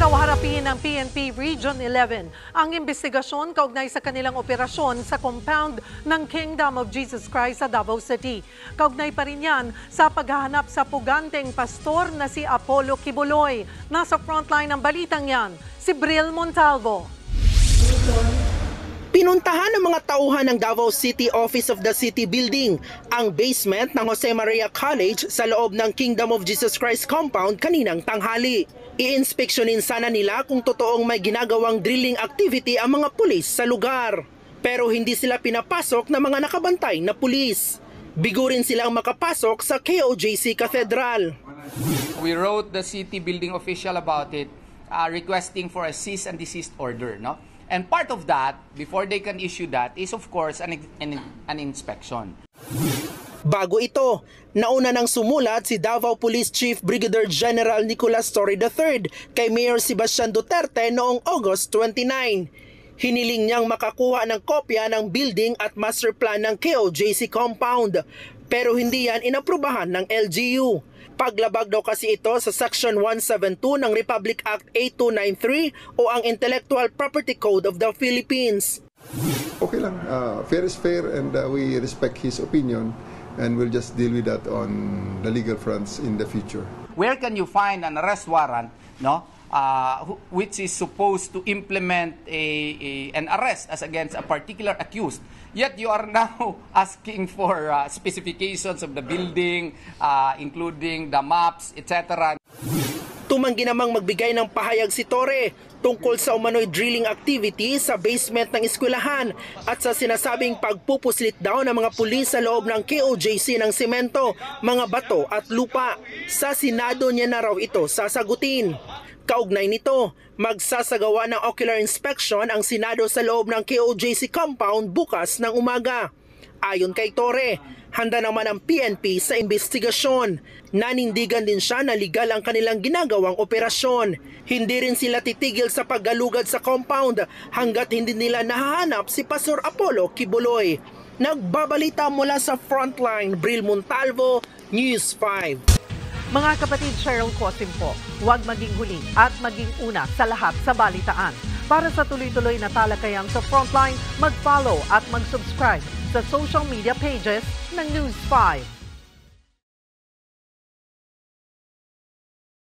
Araw harapin ng PNP Region 11 ang investigasyon kaugnay sa kanilang operasyon sa compound ng Kingdom of Jesus Christ sa Davao City. Kaugnay pa rin yan sa paghahanap sa puganteng pastor na si Apollo Kibuloy. Nasa frontline ng balitang yan, si Bril Montalvo. Pinuntahan ng mga tauhan ng Davao City Office of the City Building ang basement ng Jose Maria College sa loob ng Kingdom of Jesus Christ compound kaninang tanghali. I-inspeksyonin sana nila kung totoong may ginagawang drilling activity ang mga pulis sa lugar. Pero hindi sila pinapasok ng mga nakabantay na pulis. Bigo rin silang makapasok sa KOJC Cathedral. We wrote the city building official about it, requesting for a cease and desist order, no? And part of that, before they can issue that, is of course an inspection. Bago ito, nauna nang sumulat si Davao Police Chief Brigadier General Nicolas Torre III kay Mayor Sebastian Duterte noong August 29. Hiniling niyang makakuha ng kopya ng building at master plan ng KOJC compound, pero hindi yan inaprubahan ng LGU. Paglabag daw kasi ito sa Section 172 ng Republic Act 8293 o ang Intellectual Property Code of the Philippines. Okay lang, fair is fair and we respect his opinion and we'll just deal with that on the legal fronts in the future. Where can you find an arrest warrant, no? Which is supposed to implement an arrest as against a particular accused, yet you are now asking for specifications of the building, including the maps, etc. Tumanggi namang magbigay ng pahayag si Torre tungkol sa umano'y drilling activity sa basement ng eskwelahan at sa sinasabing pagpupuslit daw ng mga pulis sa loob ng KOJC ng semento, mga bato at lupa. Sa Senado niya na raw ito sasagutin. Kaugnay nito, magsasagawa ng ocular inspection ang Senado sa loob ng KOJC compound bukas ng umaga. Ayon kay Torre, handa naman ang PNP sa investigasyon. Nanindigan din siya na legal ang kanilang ginagawang operasyon. Hindi rin sila titigil sa paggalugad sa compound hanggat hindi nila nahahanap si Pastor Apollo Kibuloy. Nagbabalita mula sa Frontline, Bril Montalvo, News 5. Mga kapatid, Cheryl Cosim po, huwag maging huli at maging una sa lahat sa balitaan. Para sa tuloy-tuloy na talakayan sa Frontline, mag-follow at mag-subscribe sa social media pages ng News 5.